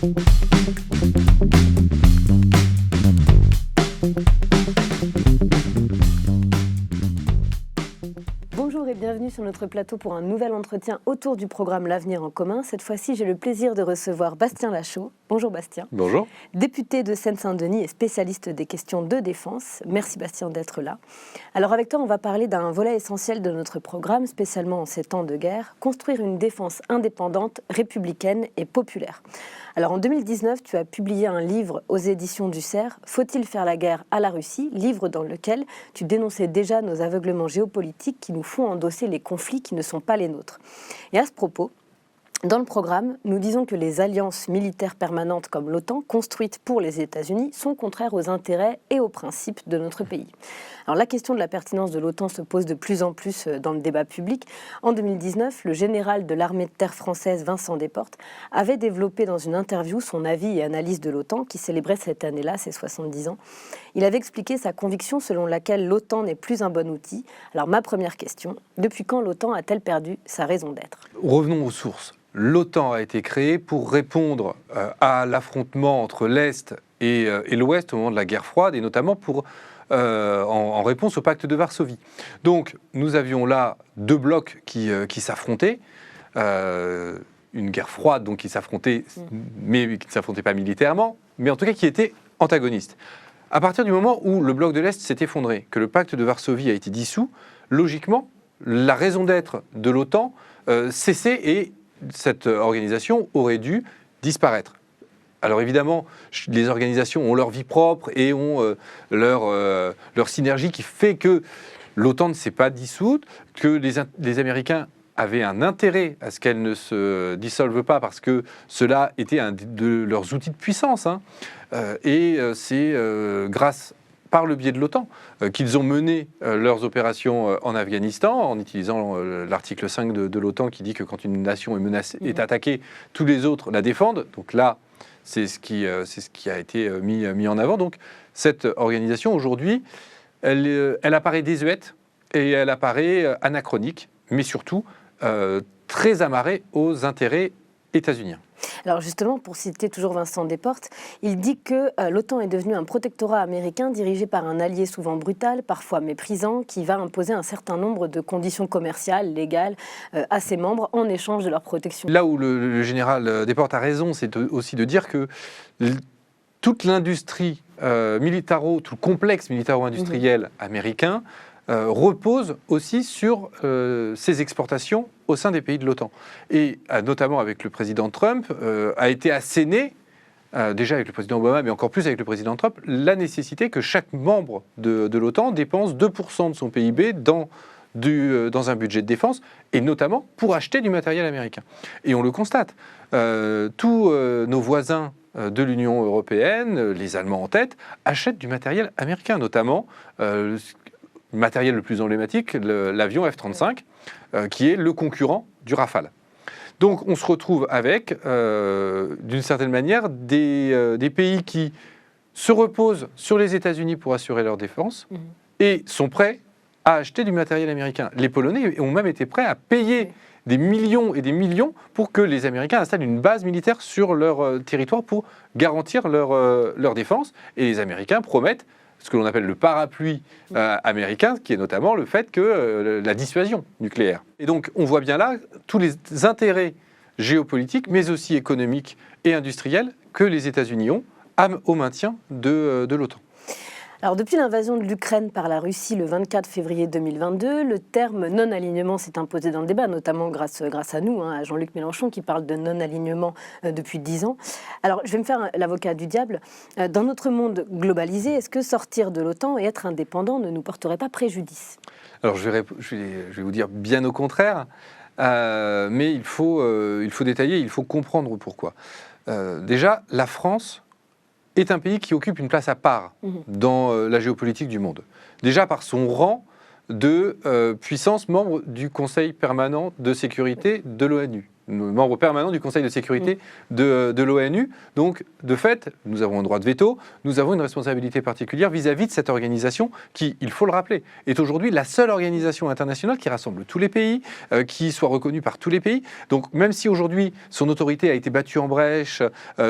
Bonjour et bienvenue sur notre plateau pour un nouvel entretien autour du programme L'Avenir en commun. Cette fois-ci, j'ai le plaisir de recevoir Bastien Lachaud. Bonjour Bastien. Bonjour. Député de Seine-Saint-Denis et spécialiste des questions de défense. Merci Bastien d'être là. Alors avec toi, on va parler d'un volet essentiel de notre programme, spécialement en ces temps de guerre, construire une défense indépendante, républicaine et populaire. Alors en 2019, tu as publié un livre aux éditions du Cerf, Faut-il faire la guerre à la Russie ? Livre dans lequel tu dénonçais déjà nos aveuglements géopolitiques qui nous font endosser les conflits qui ne sont pas les nôtres. Et à ce propos, dans le programme, nous disons que les alliances militaires permanentes comme l'OTAN, construites pour les États-Unis, sont contraires aux intérêts et aux principes de notre pays. Alors la question de la pertinence de l'OTAN se pose de plus en plus dans le débat public. En 2019, le général de l'armée de terre française, Vincent Desportes, avait développé dans une interview son avis et analyse de l'OTAN, qui célébrait cette année-là ses 70 ans. Il avait expliqué sa conviction selon laquelle l'OTAN n'est plus un bon outil. Alors ma première question, depuis quand l'OTAN a-t-elle perdu sa raison d'être ? Revenons aux sources. L'OTAN a été créée pour répondre à l'affrontement entre l'Est et l'Ouest au moment de la guerre froide, et notamment en réponse au pacte de Varsovie. Donc nous avions là deux blocs qui s'affrontaient, une guerre froide donc qui s'affrontait, mais qui ne s'affrontait pas militairement, mais en tout cas qui étaient antagonistes. À partir du moment où le bloc de l'Est s'est effondré, que le pacte de Varsovie a été dissous, logiquement, la raison d'être de l'OTAN cessait et cette organisation aurait dû disparaître. Alors évidemment, les organisations ont leur vie propre et ont leur synergie qui fait que l'OTAN ne s'est pas dissoute, que les Américains avaient un intérêt à ce qu'elle ne se dissolve pas parce que cela était un de leurs outils de puissance. Et c'est grâce par le biais de l'OTAN, qu'ils ont mené leurs opérations en Afghanistan, en utilisant l'article 5 de l'OTAN qui dit que quand une nation est menacée, est attaquée, tous les autres la défendent. Donc là, c'est ce qui a été mis en avant. Donc cette organisation, aujourd'hui, elle apparaît désuète et elle apparaît anachronique, mais surtout très amarrée aux intérêts états-uniens. Alors justement, pour citer toujours Vincent Desportes, il dit que l'OTAN est devenu un protectorat américain dirigé par un allié souvent brutal, parfois méprisant, qui va imposer un certain nombre de conditions commerciales, légales, à ses membres en échange de leur protection. Là où le général Desportes a raison, c'est aussi de dire que toute l'industrie tout le complexe militaro-industriel américain repose aussi sur ses exportations au sein des pays de l'OTAN. Et notamment avec le président Trump, a été asséné, déjà avec le président Obama, mais encore plus avec le président Trump, la nécessité que chaque membre de l'OTAN dépense 2% de son PIB dans un budget de défense, et notamment pour acheter du matériel américain. Et on le constate. Tous nos voisins de l'Union européenne, les Allemands en tête, achètent du matériel américain, notamment le matériel le plus emblématique, l'avion F-35, qui est le concurrent du Rafale. Donc on se retrouve avec, d'une certaine manière, des pays qui se reposent sur les États-Unis pour assurer leur défense et sont prêts à acheter du matériel américain. Les Polonais ont même été prêts à payer des millions et des millions pour que les Américains installent une base militaire sur leur territoire pour garantir leur défense. Et les Américains promettent ce que l'on appelle le parapluie américain, qui est notamment le fait que la dissuasion nucléaire. Et donc, on voit bien là tous les intérêts géopolitiques, mais aussi économiques et industriels que les États-Unis ont au maintien de l'OTAN. Alors, depuis l'invasion de l'Ukraine par la Russie le 24 février 2022, le terme non-alignement s'est imposé dans le débat, notamment grâce à nous, à Jean-Luc Mélenchon, qui parle de non-alignement depuis 10 ans. Alors, je vais me faire l'avocat du diable. Dans notre monde globalisé, est-ce que sortir de l'OTAN et être indépendant ne nous porterait pas préjudice ? Alors, je vais vous dire bien au contraire, mais il faut détailler, il faut comprendre pourquoi. Déjà, la France est un pays qui occupe une place à part dans la géopolitique du monde. Déjà par son rang de puissance membre du Conseil permanent de sécurité de l'ONU. membre permanent du Conseil de sécurité de l'ONU. Donc, de fait, nous avons un droit de veto, nous avons une responsabilité particulière vis-à-vis de cette organisation qui, il faut le rappeler, est aujourd'hui la seule organisation internationale qui rassemble tous les pays, qui soit reconnue par tous les pays. Donc, même si aujourd'hui son autorité a été battue en brèche,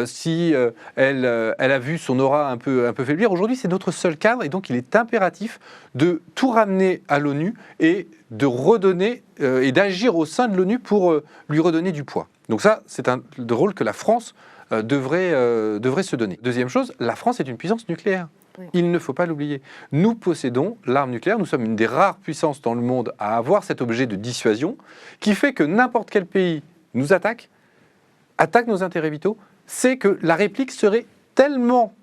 si elle a vu son aura un peu faiblir, aujourd'hui c'est notre seul cadre et donc il est impératif de tout ramener à l'ONU et de redonner et d'agir au sein de l'ONU pour lui redonner du poids. Donc ça, c'est un rôle que la France devrait se donner. Deuxième chose, la France est une puissance nucléaire. Oui. Il ne faut pas l'oublier. Nous possédons l'arme nucléaire, nous sommes une des rares puissances dans le monde à avoir cet objet de dissuasion qui fait que n'importe quel pays nous attaque nos intérêts vitaux, c'est que la réplique serait tellement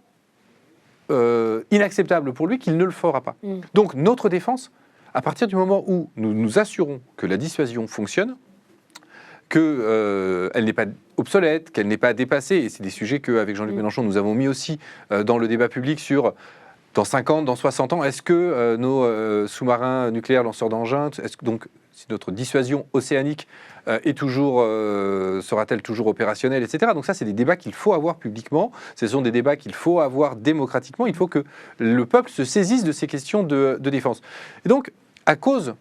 inacceptable pour lui qu'il ne le fera pas. Donc notre défense, à partir du moment où nous nous assurons que la dissuasion fonctionne, qu'elle n'est pas obsolète, qu'elle n'est pas dépassée, et c'est des sujets qu'avec Jean-Luc Mélenchon, nous avons mis aussi dans le débat public sur dans 50, dans 60 ans, est-ce que nos sous-marins nucléaires lanceurs d'engins, donc si notre dissuasion océanique sera-t-elle toujours opérationnelle, etc. Donc ça, c'est des débats qu'il faut avoir publiquement, ce sont des débats qu'il faut avoir démocratiquement, il faut que le peuple se saisisse de ces questions de défense. Et donc, à cause,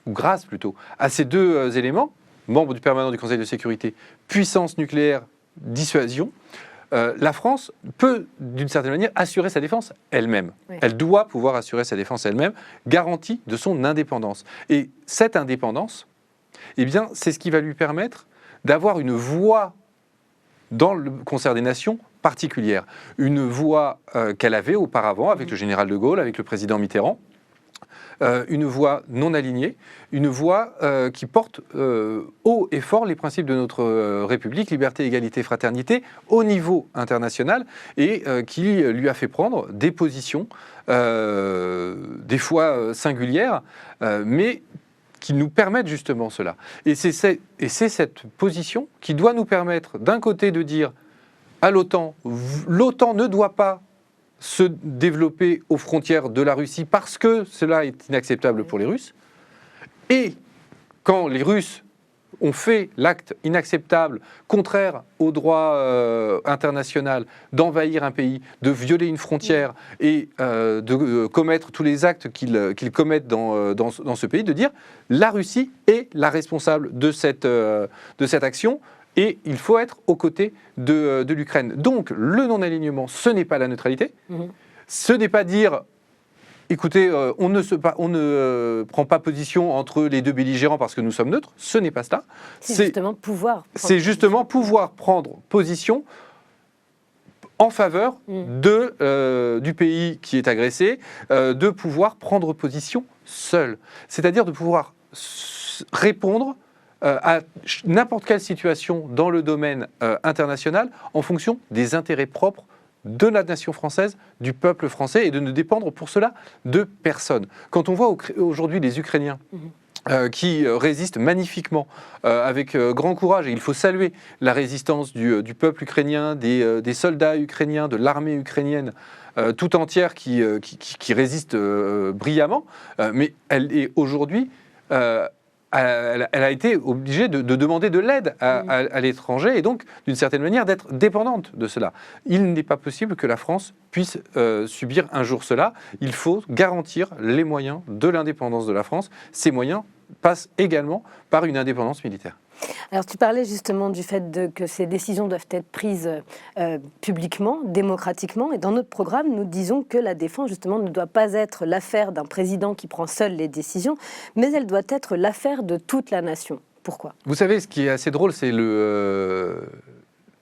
ou grâce plutôt, à ces deux éléments, membre du permanent du Conseil de sécurité, puissance nucléaire, dissuasion, la France peut, d'une certaine manière, assurer sa défense elle-même. Oui. Elle doit pouvoir assurer sa défense elle-même, garantie de son indépendance. Et cette indépendance, eh bien, c'est ce qui va lui permettre d'avoir une voix dans le concert des nations particulière. Une voix qu'elle avait auparavant avec le général de Gaulle, avec le président Mitterrand, une voix non alignée, une voix qui porte haut et fort les principes de notre République, liberté, égalité, fraternité, au niveau international, et qui lui a fait prendre des positions, des fois singulières, mais qui nous permettent justement cela. Et c'est cette position qui doit nous permettre, d'un côté, de dire à l'OTAN, l'OTAN ne doit pas se développer aux frontières de la Russie parce que cela est inacceptable pour les Russes. Et quand les Russes ont fait l'acte inacceptable, contraire au droit international, d'envahir un pays, de violer une frontière et de commettre tous les actes qu'ils commettent dans ce pays, de dire la Russie est la responsable de cette action. Et il faut être aux côtés de l'Ukraine. Donc, le non-alignement, ce n'est pas la neutralité. Ce n'est pas dire, écoutez, on ne prend pas position entre les deux belligérants parce que nous sommes neutres. Ce n'est pas cela. C'est justement pouvoir prendre position en faveur du pays qui est agressé, de pouvoir prendre position seul. C'est-à-dire de pouvoir répondre à n'importe quelle situation dans le domaine international en fonction des intérêts propres de la nation française, du peuple français, et de ne dépendre pour cela de personne. Quand on voit aujourd'hui les Ukrainiens qui résistent magnifiquement, avec grand courage, et il faut saluer la résistance du peuple ukrainien, des soldats ukrainiens, de l'armée ukrainienne, tout entière qui résiste brillamment, mais elle est aujourd'hui... elle a été obligée de demander de l'aide à l'étranger et donc, d'une certaine manière, d'être dépendante de cela. Il n'est pas possible que la France puisse subir un jour cela. Il faut garantir les moyens de l'indépendance de la France. Ces moyens passent également par une indépendance militaire. Alors, tu parlais justement du fait que ces décisions doivent être prises publiquement, démocratiquement. Et dans notre programme, nous disons que la défense, justement, ne doit pas être l'affaire d'un président qui prend seul les décisions, mais elle doit être l'affaire de toute la nation. Pourquoi ? Vous savez, ce qui est assez drôle, c'est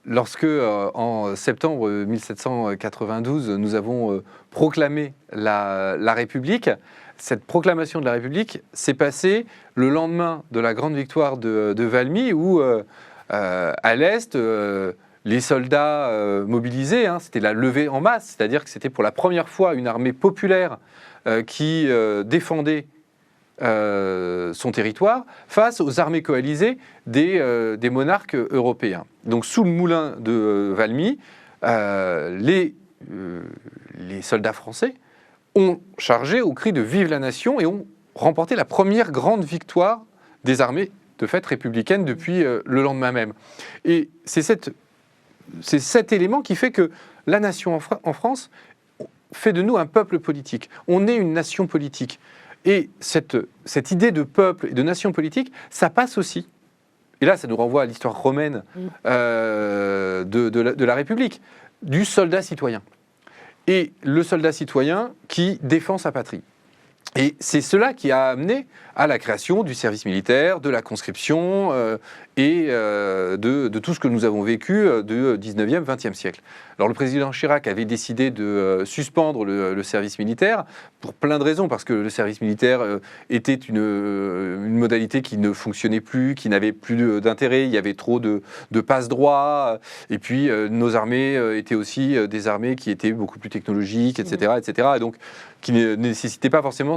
lorsque, en septembre 1792, nous avons proclamé la République. Cette proclamation de la République s'est passée le lendemain de la grande victoire de Valmy, où, à l'Est, les soldats mobilisés, c'était la levée en masse, c'est-à-dire que c'était pour la première fois une armée populaire qui défendait son territoire face aux armées coalisées des monarques européens. Donc, sous le moulin de Valmy, les soldats français ont chargé au cri de « Vive la nation » et ont remporté la première grande victoire des armées de fait républicaine depuis le lendemain même. Et c'est cet élément qui fait que la nation en France fait de nous un peuple politique. On est une nation politique. Et cette idée de peuple et de nation politique, ça passe aussi. Et là, ça nous renvoie à l'histoire romaine de la République, du soldat citoyen. Et le soldat citoyen qui défend sa patrie. Et c'est cela qui a amené à la création du service militaire, de la conscription et de tout ce que nous avons vécu du 19e, 20e siècle. Alors le président Chirac avait décidé de suspendre le service militaire pour plein de raisons, parce que le service militaire était une modalité qui ne fonctionnait plus, qui n'avait plus d'intérêt, il y avait trop de passe-droits, et puis nos armées étaient aussi des armées qui étaient beaucoup plus technologiques, etc. etc. et donc qui ne nécessitaient pas forcément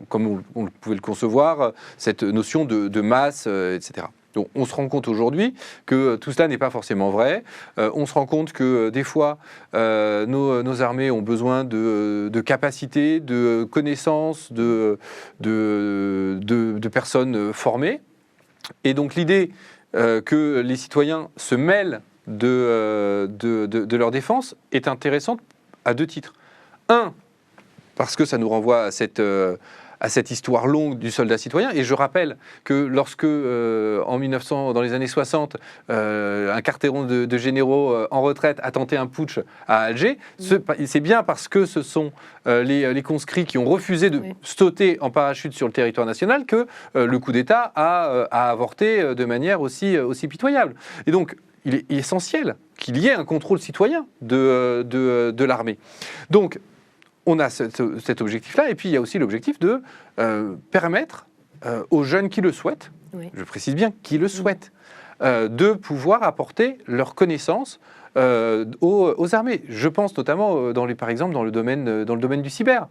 comme on pouvait le concevoir, cette notion de masse, etc. Donc on se rend compte aujourd'hui que tout cela n'est pas forcément vrai. On se rend compte que des fois, nos armées ont besoin de capacités, de connaissances, de personnes formées. Et donc l'idée que les citoyens se mêlent de leur défense est intéressante à deux titres. Un, parce que ça nous renvoie à cette histoire longue du soldat citoyen. Et je rappelle que lorsque, dans les années 60, un quarteron de généraux en retraite a tenté un putsch à Alger, c'est bien parce que ce sont les conscrits qui ont refusé de sauter en parachute sur le territoire national que le coup d'État a avorté de manière aussi pitoyable. Et donc, il est essentiel qu'il y ait un contrôle citoyen de l'armée. Donc, on a cet objectif-là, et puis il y a aussi l'objectif de permettre aux jeunes qui le souhaitent, je précise bien, qui le souhaitent, de pouvoir apporter leurs connaissances aux armées. Je pense notamment, par exemple, dans le domaine du cyber.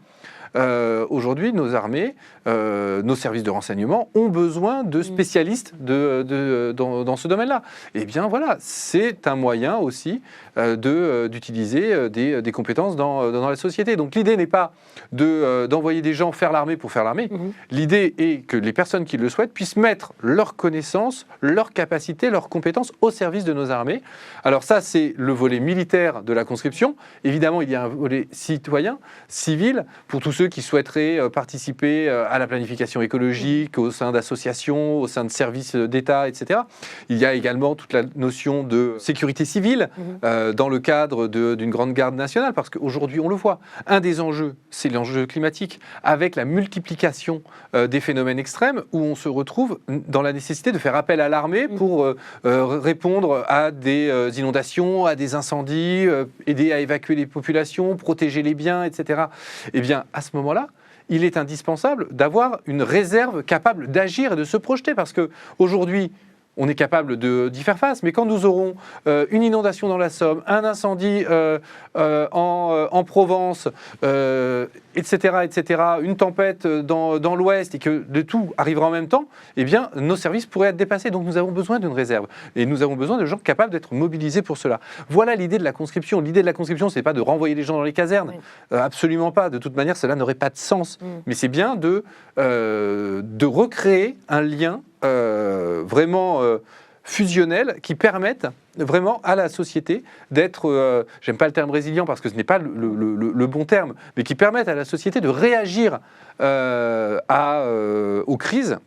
Aujourd'hui, nos armées, nos services de renseignement ont besoin de spécialistes dans ce domaine-là. Et bien voilà, c'est un moyen aussi d'utiliser des compétences dans la société. Donc l'idée n'est pas d'envoyer des gens faire l'armée pour faire l'armée. L'idée est que les personnes qui le souhaitent puissent mettre leurs connaissances, leurs capacités, leurs compétences au service de nos armées. Alors ça, c'est le volet militaire de la conscription. Évidemment, il y a un volet citoyen, civil, pour tous ceux qui souhaiteraient participer à la planification écologique, au sein d'associations, au sein de services d'État, etc. Il y a également toute la notion de sécurité civile dans le cadre d'une grande garde nationale, parce qu'aujourd'hui, on le voit, un des enjeux, c'est l'enjeu climatique, avec la multiplication des phénomènes extrêmes, où on se retrouve dans la nécessité de faire appel à l'armée pour répondre à des inondations, à des incendies, aider à évacuer les populations, protéger les biens, etc. Eh bien, à ce moment-là, il est indispensable d'avoir une réserve capable d'agir et de se projeter, parce qu'aujourd'hui, on est capable d'y faire face, mais quand nous aurons une inondation dans la Somme, un incendie en Provence, etc., une tempête dans l'Ouest, et que de tout arrivera en même temps, eh bien, nos services pourraient être dépassés. Donc nous avons besoin d'une réserve. Et nous avons besoin de gens capables d'être mobilisés pour cela. Voilà l'idée de la conscription. L'idée de la conscription, ce n'est pas de renvoyer les gens dans les casernes. Absolument pas. De toute manière, cela n'aurait pas de sens. Mais c'est bien de recréer un lien vraiment fusionnel qui permette vraiment à la société d'être, j'aime pas le terme résilient parce que ce n'est pas le bon terme, mais qui permette à la société de réagir aux crises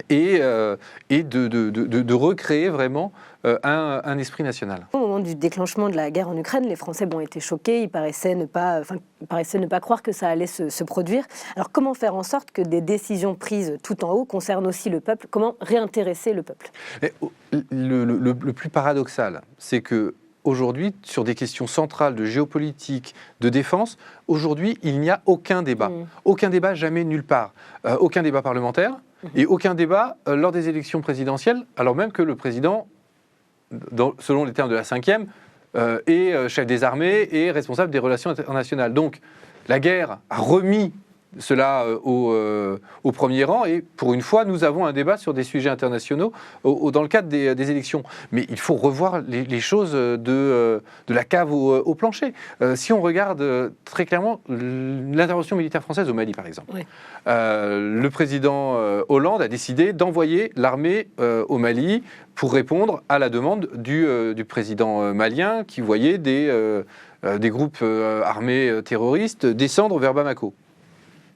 et de recréer vraiment un esprit national. Au moment du déclenchement de la guerre en Ukraine, les Français étaient choqués, ils paraissaient ne pas croire que ça allait se produire. Alors comment faire en sorte que des décisions prises tout en haut concernent aussi le peuple? Comment réintéresser le peuple? Le plus paradoxal, c'est que aujourd'hui, sur des questions centrales de géopolitique, de défense, aujourd'hui, il n'y a aucun débat. Aucun débat, jamais, nulle part. Aucun débat parlementaire et aucun débat lors des élections présidentielles, alors même que le président, selon les termes de la 5e, est chef des armées et responsable des relations internationales. Donc, la guerre a remis cela au premier rang. Et pour une fois, nous avons un débat sur des sujets internationaux dans le cadre des élections. Mais il faut revoir les choses de la cave au plancher. Si on regarde très clairement l'intervention militaire française au Mali, par exemple, Oui. le président Hollande a décidé d'envoyer l'armée au Mali pour répondre à la demande du président malien qui voyait des groupes armés terroristes descendre vers Bamako.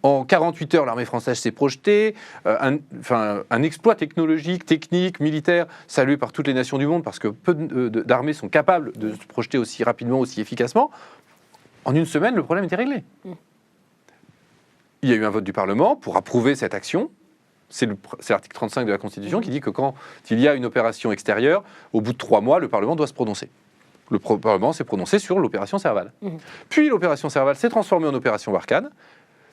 En 48 heures, l'armée française s'est projetée, un exploit technologique, technique, militaire, salué par toutes les nations du monde, parce que peu d'armées sont capables de se projeter aussi rapidement, aussi efficacement. En une semaine, le problème était réglé. Il y a eu un vote du Parlement pour approuver cette action. C'est l'article 35 de la Constitution qui dit que quand il y a une opération extérieure, au bout de 3 mois, le Parlement doit se prononcer. Le Parlement s'est prononcé sur l'opération Serval. Puis l'opération Serval s'est transformée en opération Barkhane,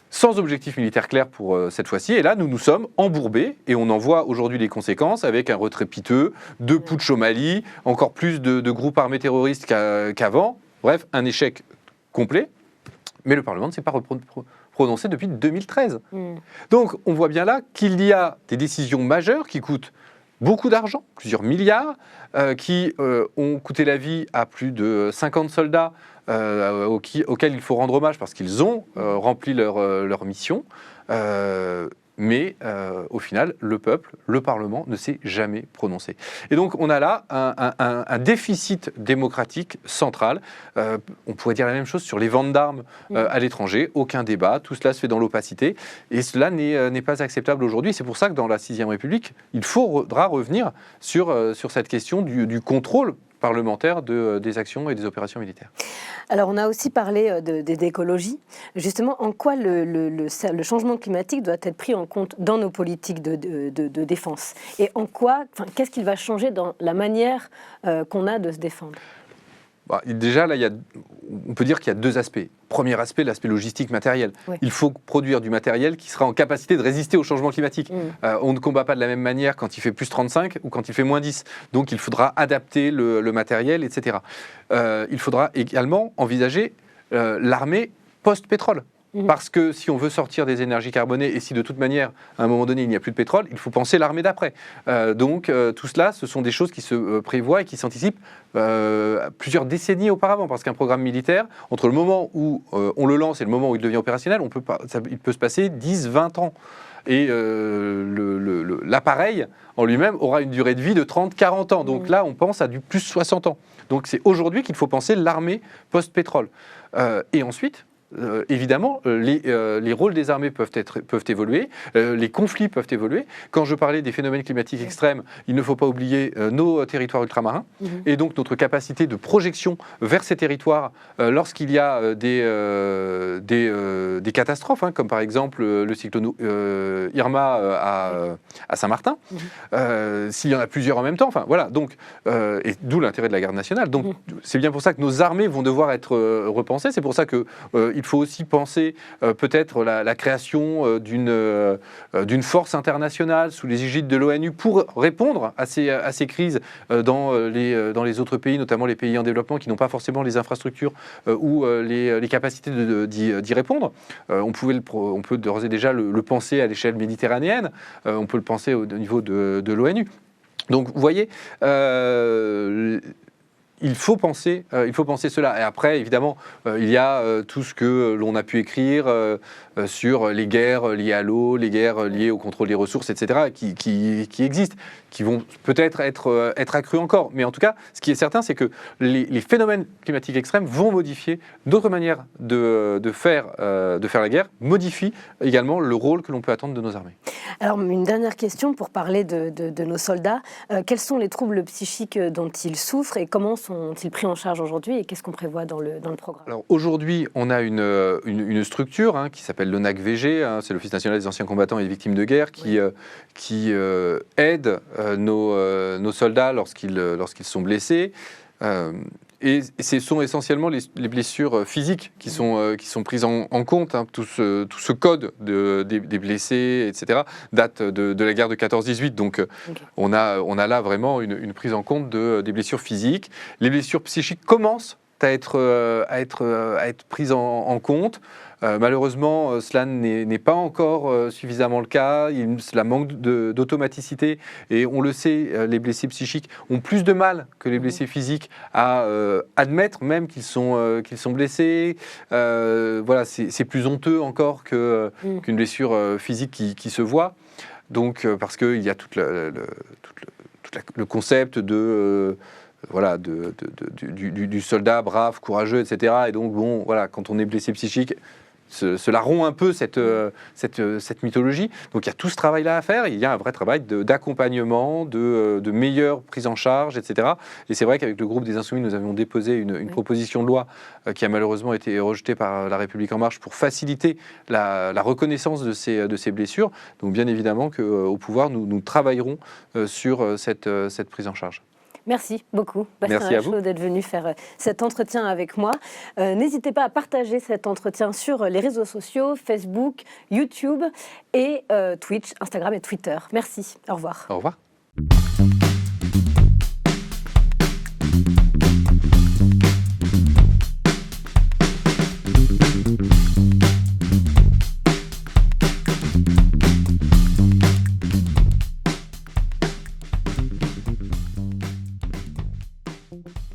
sans objectif militaire clair pour cette fois-ci. Et là, nous nous sommes embourbés et on en voit aujourd'hui les conséquences avec un retrait piteux, de putsch au Mali, encore plus de groupes armés terroristes qu'avant. Bref, un échec complet. Mais le Parlement ne s'est pas prononcé depuis 2013. Donc, on voit bien là qu'il y a des décisions majeures qui coûtent beaucoup d'argent, plusieurs milliards, qui ont coûté la vie à plus de 50 soldats auxquels il faut rendre hommage parce qu'ils ont rempli leur mission. Mais au final, le peuple, le Parlement ne s'est jamais prononcé. Et donc on a là un déficit démocratique central. On pourrait dire la même chose sur les ventes d'armes à l'étranger. Aucun débat, tout cela se fait dans l'opacité. Et cela n'est pas acceptable aujourd'hui. C'est pour ça que dans la 6e République, il faudra revenir sur cette question du contrôle parlementaire des actions et des opérations militaires. Alors, on a aussi parlé d'écologie. Justement, en quoi le changement climatique doit être pris en compte dans nos politiques de défense? Et en quoi, qu'est-ce qu'il va changer dans la manière qu'on a de se défendre? Déjà, là, on peut dire qu'il y a 2 aspects. Premier aspect, l'aspect logistique matériel. Oui. Il faut produire du matériel qui sera en capacité de résister au changement climatique. On ne combat pas de la même manière quand il fait plus 35 ou quand il fait moins 10. Donc il faudra adapter le matériel, etc. Il faudra également envisager l'armée post-pétrole. Parce que si on veut sortir des énergies carbonées et si de toute manière, à un moment donné, il n'y a plus de pétrole, il faut penser l'armée d'après. Donc tout cela, ce sont des choses qui se prévoient et qui s'anticipent plusieurs décennies auparavant. Parce qu'un programme militaire, entre le moment où on le lance et le moment où il devient opérationnel, il peut se passer 10, 20 ans. Et l'appareil en lui-même aura une durée de vie de 30, 40 ans. Donc là, on pense à du plus 60 ans. Donc c'est aujourd'hui qu'il faut penser l'armée post-pétrole. Et ensuite, évidemment, les rôles des armées peuvent évoluer, les conflits peuvent évoluer. Quand je parlais des phénomènes climatiques extrêmes, il ne faut pas oublier nos territoires ultramarins et donc notre capacité de projection vers ces territoires lorsqu'il y a des catastrophes, comme par exemple le cyclone Irma à Saint-Martin, s'il y en a plusieurs en même temps. Voilà, donc, et d'où l'intérêt de la garde nationale. Donc, c'est bien pour ça que nos armées vont devoir être repensées. C'est pour ça que il faut aussi penser peut-être la création d'une force internationale sous les égides de l'ONU pour répondre à ces crises dans les autres pays, notamment les pays en développement qui n'ont pas forcément les infrastructures ou les capacités d'y répondre. On peut d'ores et déjà le penser à l'échelle méditerranéenne, on peut le penser au niveau de l'ONU. Donc vous voyez, il faut penser cela. Et après, évidemment, il y a tout ce que l'on a pu écrire sur les guerres liées à l'eau, les guerres liées au contrôle des ressources, etc., qui existent, qui vont peut-être être accrues encore. Mais en tout cas, ce qui est certain, c'est que les phénomènes climatiques extrêmes vont modifier d'autres manières de faire la guerre, modifient également le rôle que l'on peut attendre de nos armées. Alors, une dernière question pour parler de nos soldats. Quels sont les troubles psychiques dont ils souffrent et comment sont-ils pris en charge aujourd'hui et qu'est-ce qu'on prévoit dans le programme? Alors, aujourd'hui, on a une structure qui s'appelle l'ONAC-VG, c'est l'Office national des anciens combattants et des victimes de guerre, qui aide nos soldats lorsqu'ils sont blessés. Et ce sont essentiellement les blessures physiques qui sont prises en compte. Tout ce code des blessés, etc., date de la guerre de 14-18. Donc, on a là vraiment une prise en compte des blessures physiques. Les blessures psychiques commencent à être prises en compte. Malheureusement, cela n'est pas encore suffisamment le cas. Cela manque d'automaticité. Et on le sait, les blessés psychiques ont plus de mal que les blessés physiques à admettre même qu'ils sont blessés. Voilà, c'est plus honteux encore qu'une blessure physique qui se voit. Donc, parce qu'il y a tout le concept du soldat brave, courageux, etc. Et donc, bon, voilà, quand on est blessé psychique, cela rompt un peu cette mythologie. Donc il y a tout ce travail-là à faire. Il y a un vrai travail d'accompagnement, de meilleure prise en charge, etc. Et c'est vrai qu'avec le groupe des Insoumis, nous avions déposé une proposition de loi qui a malheureusement été rejetée par La République En Marche pour faciliter la reconnaissance de ces blessures. Donc bien évidemment qu'au pouvoir, nous travaillerons sur cette prise en charge. Merci beaucoup, Bastien Lachaud, d'être venu faire cet entretien avec moi. N'hésitez pas à partager cet entretien sur les réseaux sociaux, Facebook, YouTube et Twitch, Instagram et Twitter. Merci, au revoir. Au revoir.